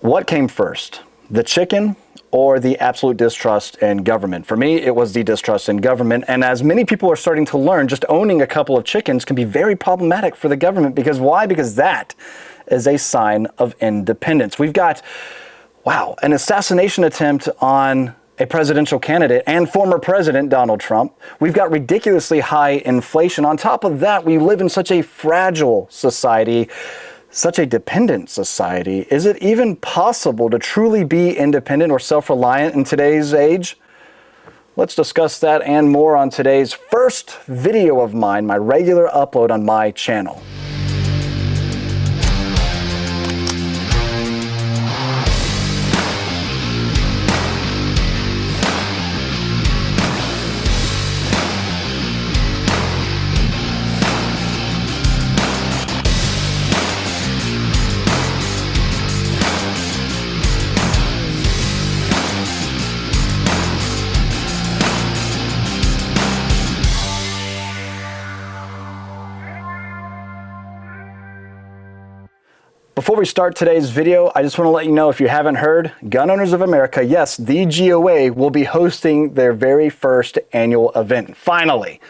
What came first, the chicken or the absolute distrust in government? For me, it was the distrust in government. And as many people are starting to learn, just owning a couple of chickens can be very problematic for the government. Because why? Because that is a sign of independence. We've got, wow, an assassination attempt on a presidential candidate and former president Donald Trump. We've got ridiculously high inflation. On top of that, we live in such a fragile society, such a dependent society. Is it even possible to truly be independent or self-reliant in today's age? Let's discuss that and more on today's first video of mine, my regular upload on my channel. Before we start today's video, I just want to let you know, if you haven't heard, Gun Owners of America, yes, the GOA will be hosting their very first annual event. Finally,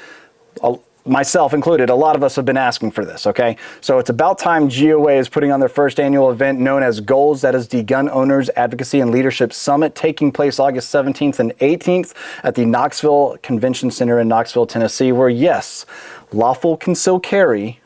myself included, a lot of us have been asking for this, okay? So it's about time GOA is putting on their first annual event known as Goals. That is the Gun Owners Advocacy and Leadership Summit, taking place August 17th and 18th at the Knoxville Convention Center in Knoxville, Tennessee, where, yes, lawful concealed carry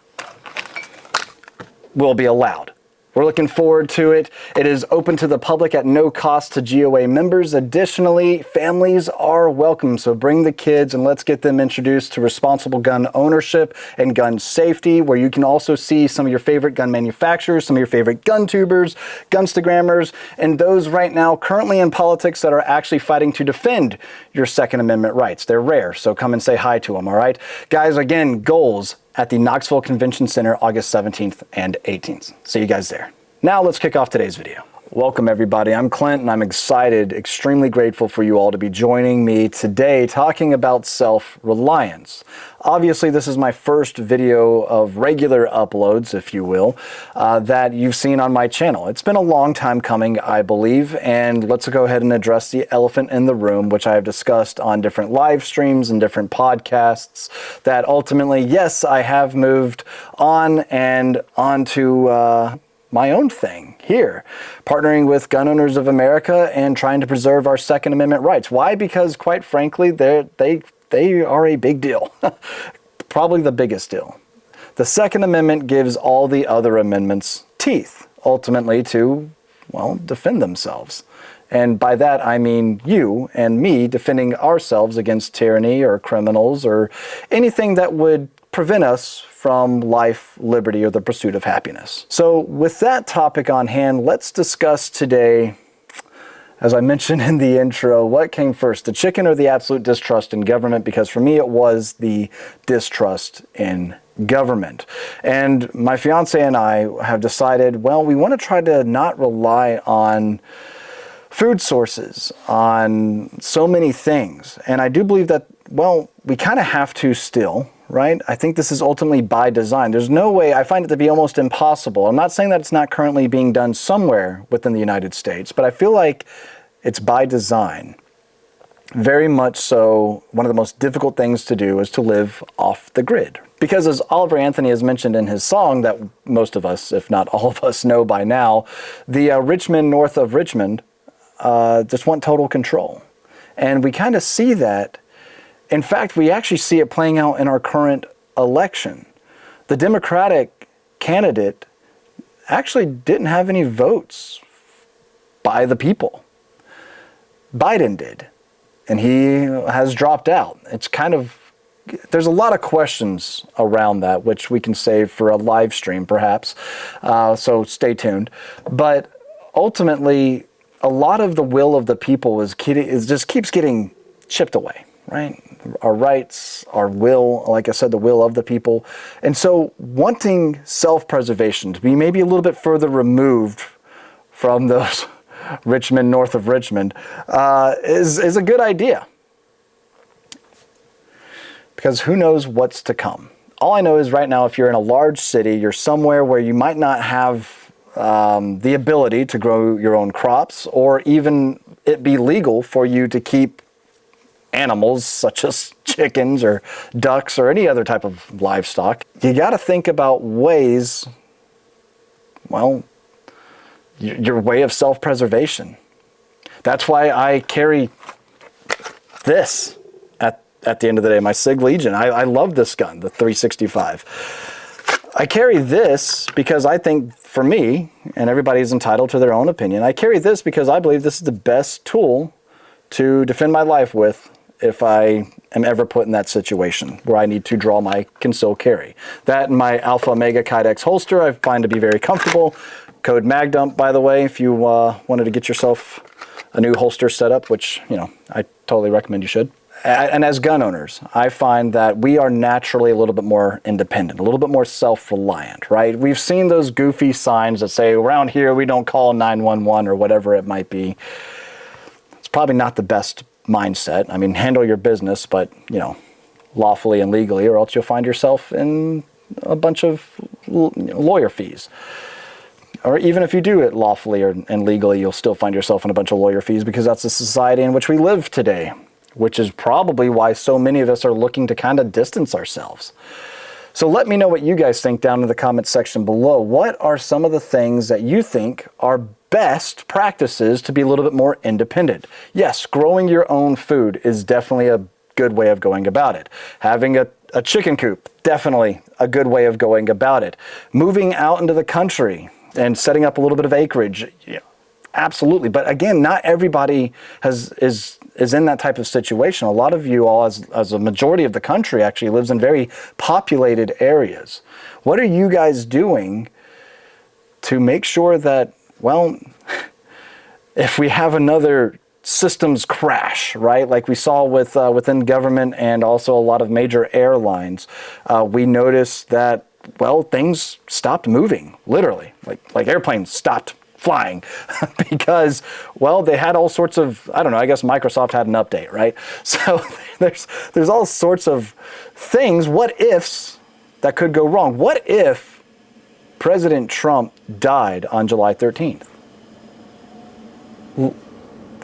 will be allowed. We're looking forward to it. It is open to the public at no cost to GOA members. Additionally, families are welcome, so bring the kids and let's get them introduced to responsible gun ownership and gun safety, where you can also see some of your favorite gun manufacturers, some of your favorite gun tubers, gunstagrammers, and those right now currently in politics that are actually fighting to defend your Second Amendment rights. They're rare, so come and say hi to them, all right? Guys, again, goals at the Knoxville Convention Center, August 17th and 18th. See you guys there. Now let's kick off today's video. Welcome everybody, I'm Clint and I'm excited, extremely grateful for you all to be joining me today talking about self-reliance. Obviously this is my first video of regular uploads, if you will, that you've seen on my channel. It's been a long time coming, I believe, and let's go ahead and address the elephant in the room, which I have discussed on different live streams and different podcasts, that ultimately, yes, I have moved on and onto my own thing here, partnering with Gun Owners of America and trying to preserve our Second Amendment rights. Why? Because quite frankly, they are a big deal, probably the biggest deal. The Second Amendment gives all the other amendments teeth, ultimately to, well, defend themselves. And by that, I mean you and me defending ourselves against tyranny or criminals or anything that would prevent us from life, liberty, or the pursuit of happiness. So with that topic on hand, let's discuss today, as I mentioned in the intro, what came first, the chicken or the absolute distrust in government? Because for me, it was the distrust in government. And my fiance and I have decided, well, we want to try to not rely on food sources, on so many things. And I do believe that, well, we kind of have to still, right? I think this is ultimately by design. There's no way, I find it to be almost impossible. I'm not saying that it's not currently being done somewhere within the United States, but I feel like it's by design. Very much so, one of the most difficult things to do is to live off the grid. Because as Oliver Anthony has mentioned in his song that most of us, if not all of us, know by now, the rich men north of Richmond just want total control. And we kind of see that. In fact, we actually see it playing out in our current election. The Democratic candidate actually didn't have any votes by the people. Biden did, and he has dropped out. It's kind of, there's a lot of questions around that, which we can save for a live stream perhaps, so stay tuned. But ultimately, a lot of the will of the people is just keeps getting chipped away, right? Our rights, our will, like I said, the will of the people. And so wanting self-preservation to be maybe a little bit further removed from those Richmond, north of Richmond, is a good idea. Because who knows what's to come. All I know is right now, if you're in a large city, you're somewhere where you might not have the ability to grow your own crops, or even it be legal for you to keep animals such as chickens or ducks or any other type of livestock, you got to think about ways, well, your way of self-preservation. That's why I carry this at the end of the day, my Sig Legion. I love this gun, the 365. I carry this because I think, for me, and everybody's entitled to their own opinion, I carry this because I believe this is the best tool to defend my life with if I am ever put in that situation where I need to draw my conceal carry. That and my Alpha Omega Kydex holster I find to be very comfortable. Code MAGDUMP, by the way, if you wanted to get yourself a new holster setup, which, you know, I totally recommend you should. And as gun owners, I find that we are naturally a little bit more independent, a little bit more self-reliant, right? We've seen those goofy signs that say, around here we don't call 911 or whatever it might be. It's probably not the best mindset. I mean, handle your business, but, you know, lawfully and legally, or else you'll find yourself in a bunch of lawyer fees. Or even if you do it lawfully and legally, you'll still find yourself in a bunch of lawyer fees, because that's the society in which we live today, which is probably why so many of us are looking to kind of distance ourselves. So let me know what you guys think down in the comments section below. What are some of the things that you think are best practices to be a little bit more independent? Yes, growing your own food is definitely a good way of going about it. Having a chicken coop, definitely a good way of going about it. Moving out into the country and setting up a little bit of acreage, yeah, absolutely. But again, not everybody is in that type of situation. A lot of you all, as a majority of the country, actually lives in very populated areas. What are you guys doing to make sure that, well, if we have another systems crash, right, like we saw with within government and also a lot of major airlines, we noticed that, well, things stopped moving, literally, like airplanes stopped flying because, well, they had all sorts of, I don't know, I guess Microsoft had an update, right? So there's all sorts of things, what ifs, that could go wrong. What if President Trump died on July 13th?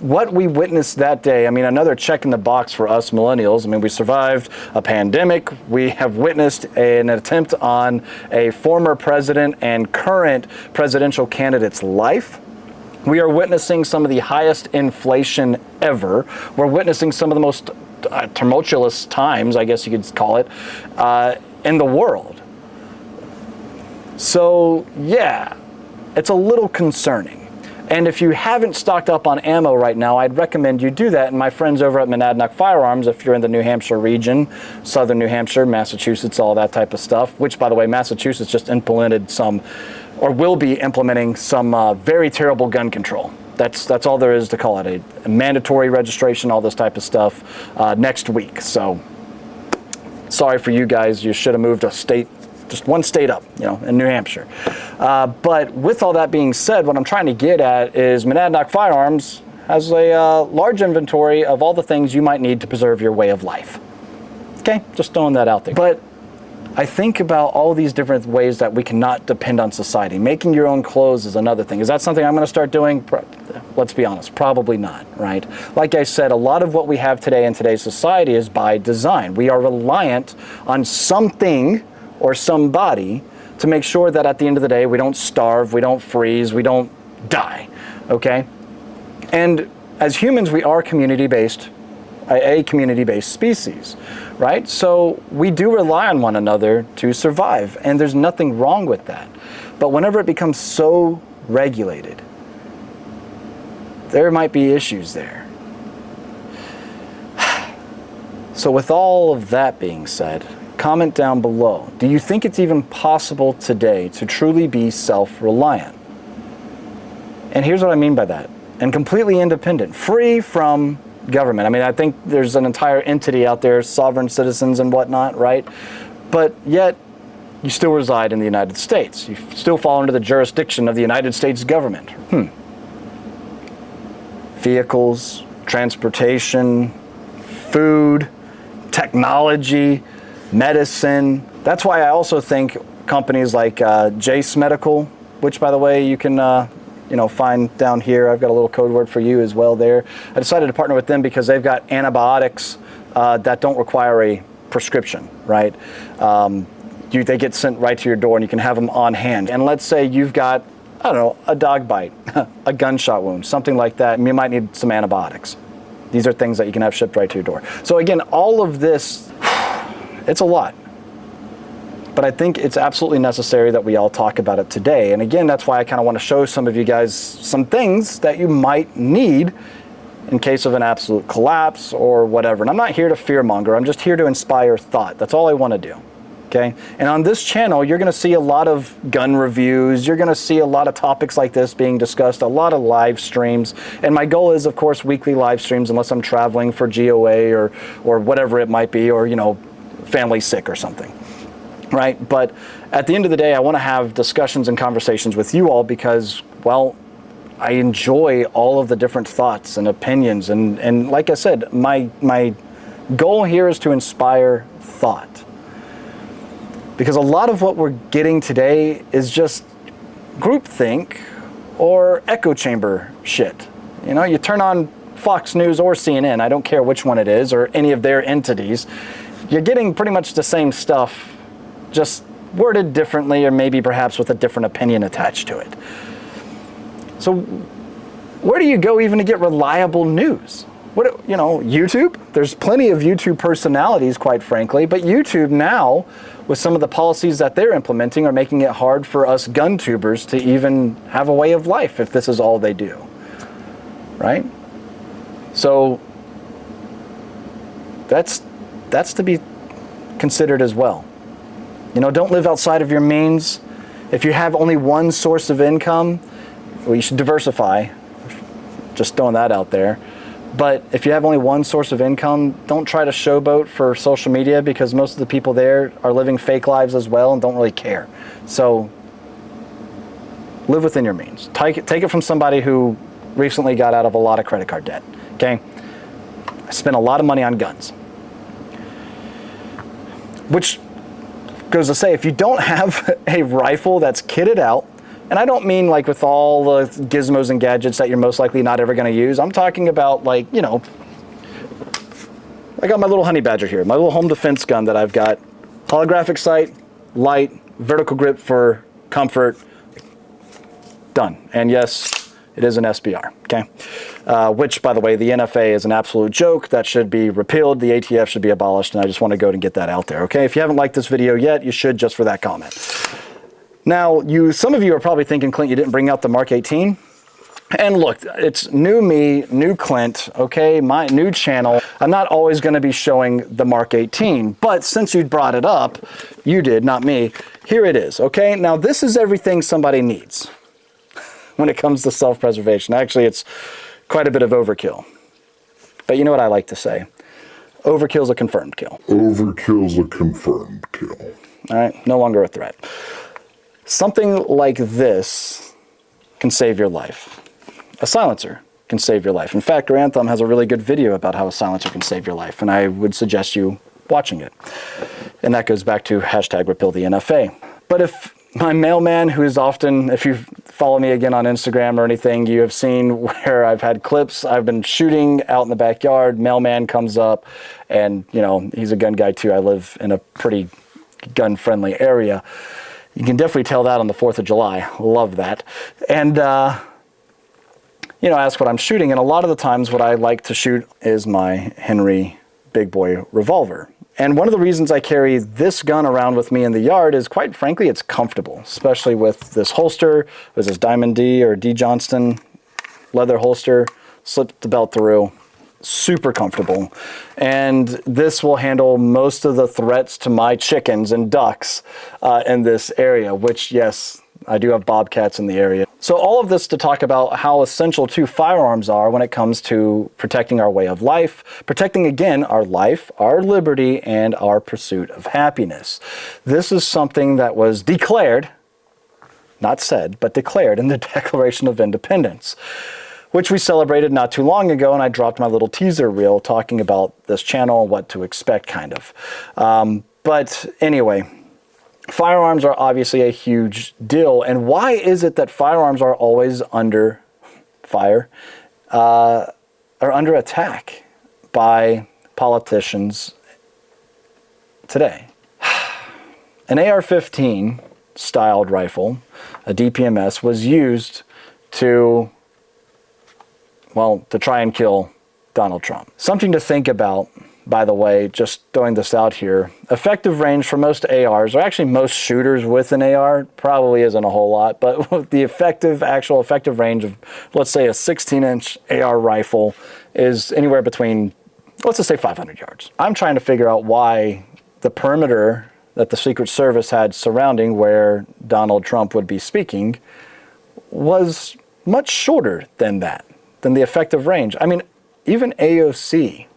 What we witnessed that day, I mean, another check in the box for us millennials. I mean, we survived a pandemic. We have witnessed an attempt on a former president and current presidential candidate's life. We are witnessing some of the highest inflation ever. We're witnessing some of the most tumultuous times, I guess you could call it, in the world. So, yeah, it's a little concerning. And if you haven't stocked up on ammo right now, I'd recommend you do that. And my friends over at Monadnock Firearms, if you're in the New Hampshire region, southern New Hampshire, Massachusetts, all that type of stuff, which, by the way, Massachusetts just implemented some, or will be implementing some very terrible gun control. That's all there is to call it, a mandatory registration, all this type of stuff next week. So sorry for you guys. You should have moved a state, just one state up, you know, in New Hampshire. But with all that being said, what I'm trying to get at is Monadnock Firearms has a large inventory of all the things you might need to preserve your way of life. Okay, just throwing that out there. But I think about all these different ways that we cannot depend on society. Making your own clothes is another thing. Is that something I'm going to start doing? Let's be honest, probably not, right? Like I said, a lot of what we have today in today's society is by design. We are reliant on something or somebody to make sure that at the end of the day, we don't starve, we don't freeze, we don't die, okay? And as humans, we are community-based, a community-based species, right? So we do rely on one another to survive, and there's nothing wrong with that. But whenever it becomes so regulated, there might be issues there. So with all of that being said, comment down below. Do you think it's even possible today to truly be self-reliant? And here's what I mean by that. And completely independent, free from government. I mean, I think there's an entire entity out there, sovereign citizens and whatnot, right? But yet, you still reside in the United States. You still fall under the jurisdiction of the United States government. Vehicles, transportation, food, technology, medicine. That's why I also think companies like Jace Medical, which by the way, you can find down here. I've got a little code word for you as well there. I decided to partner with them because they've got antibiotics that don't require a prescription, right? They get sent right to your door and you can have them on hand. And let's say you've got, I don't know, a dog bite, a gunshot wound, something like that, and you might need some antibiotics. These are things that you can have shipped right to your door. So again, all of this, it's a lot. But I think it's absolutely necessary that we all talk about it today. And again, that's why I kind of want to show some of you guys some things that you might need in case of an absolute collapse or whatever. And I'm not here to fearmonger. I'm just here to inspire thought. That's all I want to do. Okay? And on this channel, you're going to see a lot of gun reviews. You're going to see a lot of topics like this being discussed, a lot of live streams. And my goal is, of course, weekly live streams unless I'm traveling for GOA or whatever it might be, or, family sick or something. Right? But at the end of the day, I want to have discussions and conversations with you all because, well, I enjoy all of the different thoughts and opinions. And like I said, my goal here is to inspire thought. Because a lot of what we're getting today is just groupthink or echo chamber shit. You turn on Fox News or CNN, I don't care which one it is, or any of their entities, you're getting pretty much the same stuff, just worded differently or maybe perhaps with a different opinion attached to it. So where do you go even to get reliable news? YouTube? There's plenty of YouTube personalities, quite frankly, but YouTube now, with some of the policies that they're implementing, are making it hard for us gun tubers to even have a way of life if this is all they do, right? So that's to be considered as well. Don't live outside of your means. If you have only one source of income, well, you should diversify. Just throwing that out there. But if you have only one source of income, don't try to showboat for social media because most of the people there are living fake lives as well and don't really care. So live within your means. Take it from somebody who recently got out of a lot of credit card debt. Okay? I spent a lot of money on guns. Which goes to say, if you don't have a rifle that's kitted out, and I don't mean like with all the gizmos and gadgets that you're most likely not ever going to use. I'm talking about I got my little honey badger here, my little home defense gun that I've got. Holographic sight, light, vertical grip for comfort, done. And yes, it is an SBR, okay? Which, by the way, the NFA is an absolute joke. That should be repealed. The ATF should be abolished, and I just want to go and get that out there, okay? If you haven't liked this video yet, you should just for that comment. Now, some of you are probably thinking, Clint, you didn't bring out the Mark 18. And look, it's new me, new Clint, okay? My new channel. I'm not always going to be showing the Mark 18, but since you brought it up, you did, not me. Here it is, okay? Now, this is everything somebody needs when it comes to self-preservation. Actually, it's quite a bit of overkill. But you know what I like to say? Overkill's a confirmed kill. Overkill's a confirmed kill. All right, no longer a threat. Something like this can save your life. A silencer can save your life. In fact, Grantham has a really good video about how a silencer can save your life, and I would suggest you watching it. And that goes back to #RepealTheNFA. But if my mailman, who is often, if you follow me again on Instagram or anything, you have seen where I've had clips. I've been shooting out in the backyard. Mailman comes up, and he's a gun guy too. I live in a pretty gun-friendly area. You can definitely tell that on the 4th of July. Love that. And, ask what I'm shooting. And a lot of the times what I like to shoot is my Henry Big Boy revolver. And one of the reasons I carry this gun around with me in the yard is, quite frankly, it's comfortable, especially with this holster. This is Diamond D or D Johnston leather holster. Slip the belt through. Super comfortable. And this will handle most of the threats to my chickens and ducks in this area, which, yes, I do have bobcats in the area. So all of this to talk about how essential two firearms are when it comes to protecting our way of life, protecting, again, our life, our liberty, and our pursuit of happiness. This is something that was declared, not said, but declared in the Declaration of Independence, which we celebrated not too long ago, and I dropped my little teaser reel talking about this channel and what to expect, kind of. But anyway, firearms are obviously a huge deal. And why is it that firearms are always under fire or under attack by politicians today? An AR-15 styled rifle, a DPMS, was used to try and kill Donald Trump. Something to think about, by the way, just throwing this out here. Effective range for most ARs, or actually most shooters with an AR, probably isn't a whole lot, but the actual effective range of, let's say, a 16-inch AR rifle is anywhere between, let's just say 500 yards. I'm trying to figure out why the perimeter that the Secret Service had surrounding where Donald Trump would be speaking was much shorter than that, than the effective range. I mean, even AOC,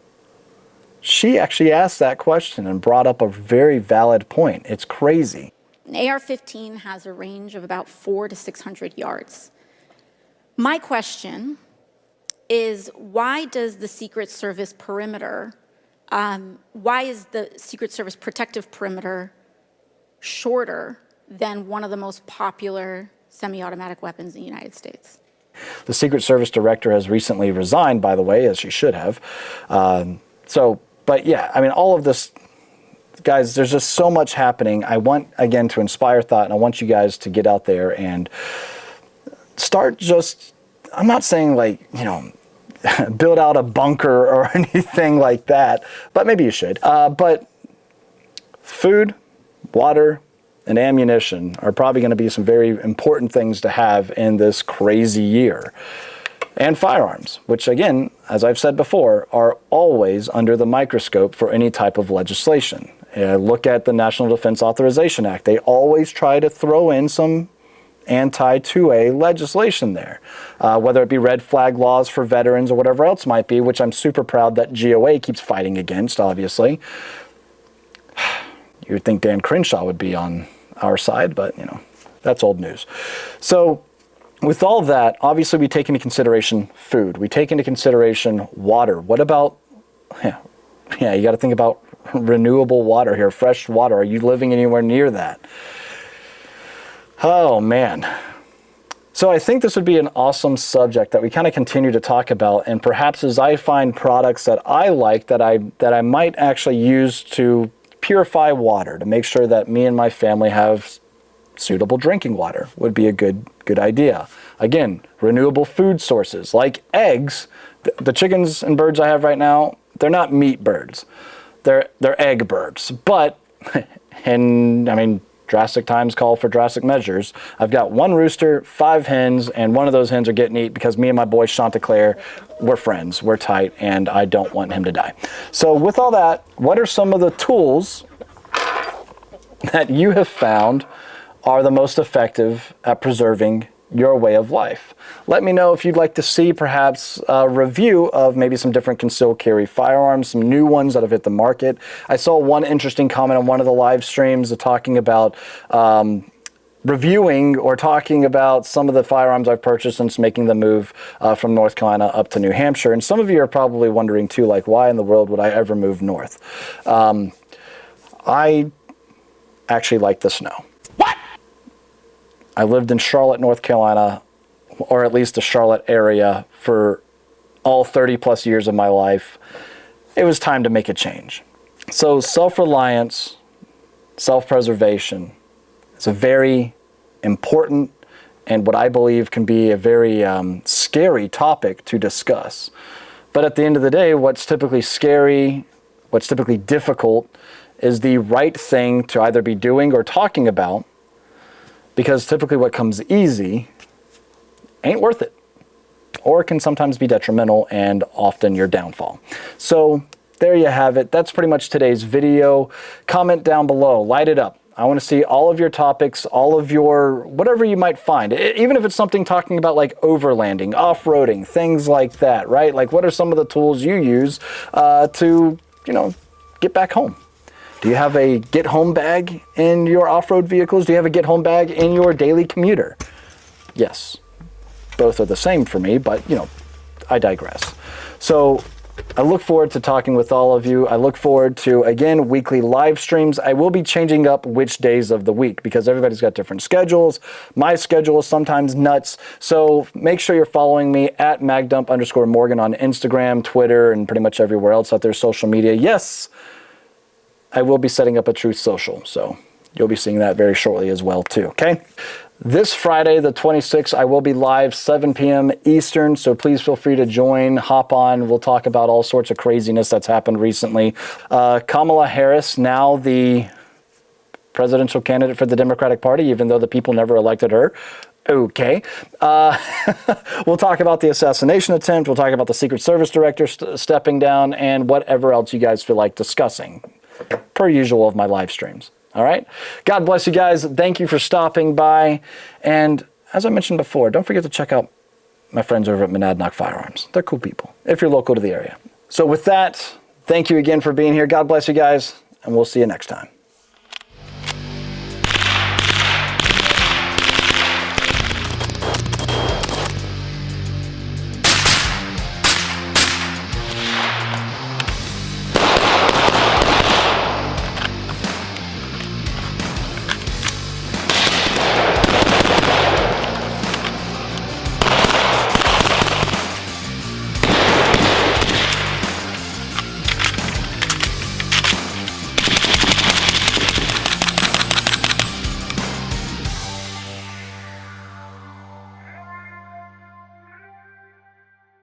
she actually asked that question and brought up a very valid point. It's crazy. An AR-15 has a range of about 400 to 600 yards. My question is, why does the Secret Service perimeter, why is the Secret Service protective perimeter shorter than one of the most popular semi-automatic weapons in the United States? The Secret Service director has recently resigned, by the way, as she should have. But yeah, I mean, all of this, guys, there's just so much happening. I want, again, to inspire thought, and I want you guys to get out there and start just, I'm not saying like, build out a bunker or anything like that, but maybe you should. But food, water, and ammunition are probably going to be some very important things to have in this crazy year. And firearms, which again, as I've said before, are always under the microscope for any type of legislation. Look at the National Defense Authorization Act. They always try to throw in some anti-2A legislation there, whether it be red flag laws for veterans or whatever else might be, which I'm super proud that GOA keeps fighting against, obviously. You'd think Dan Crenshaw would be on our side, but that's old news. So with all that, obviously we take into consideration food. We take into consideration water. What about, you got to think about renewable water here, fresh water. Are you living anywhere near that? Oh, man. So I think this would be an awesome subject that we kind of continue to talk about, and perhaps as I find products that I like that I might actually use to purify water, to make sure that me and my family have suitable drinking water would be a good idea. Again, renewable food sources like eggs. The chickens and birds I have right now, they're not meat birds. They're egg birds. But, and I mean, drastic times call for drastic measures. I've got 1 rooster, 5 hens, and one of those hens are getting eat because me and my boy Chanticleer, we're friends, we're tight, and I don't want him to die. So with all that, what are some of the tools that you have found are the most effective at preserving your way of life? Let me know if you'd like to see perhaps a review of maybe some different concealed carry firearms, some new ones that have hit the market. I saw one interesting comment on one of the live streams talking about reviewing or talking about some of the firearms I've purchased since making the move from North Carolina up to New Hampshire. And some of you are probably wondering too, like, why in the world would I ever move north? I actually like the snow. I lived in Charlotte, North Carolina, or at least the Charlotte area for all 30 plus years of my life. It was time to make a change. So self-reliance, self-preservation is a very important and what I believe can be a very scary topic to discuss. But at the end of the day, what's typically scary, what's typically difficult is the right thing to either be doing or talking about, because typically what comes easy ain't worth it, or can sometimes be detrimental and often your downfall. So there you have it. That's pretty much today's video. Comment down below, light it up. I want to see all of your topics, all of your, whatever you might find, even if it's something talking about like overlanding, off-roading, things like that, right? Like what are some of the tools you use to, get back home? Do you have a get home bag in your off-road vehicles? Do you have a get home bag in your daily commuter? Yes, both are the same for me, but I digress. So I look forward to talking with all of you. I look forward to, again, weekly live streams. I will be changing up which days of the week because everybody's got different schedules. My schedule is sometimes nuts. So make sure you're following me at magdump_Morgan on Instagram, Twitter, and pretty much everywhere else out there, social media. Yes, I will be setting up a Truth Social. So you'll be seeing that very shortly as well, too. Okay? This Friday, the 26th, I will be live 7 p.m. Eastern, so please feel free to join, hop on. We'll talk about all sorts of craziness that's happened recently. Kamala Harris, now the presidential candidate for the Democratic Party, even though the people never elected her. Okay. We'll talk about the assassination attempt. We'll talk about the Secret Service director stepping down and whatever else you guys feel like discussing, per usual of my live streams. All right. God bless you guys. Thank you for stopping by. And as I mentioned before, don't forget to check out my friends over at Monadnock Firearms. They're cool people if you're local to the area. So with that, thank you again for being here. God bless you guys, and we'll see you next time.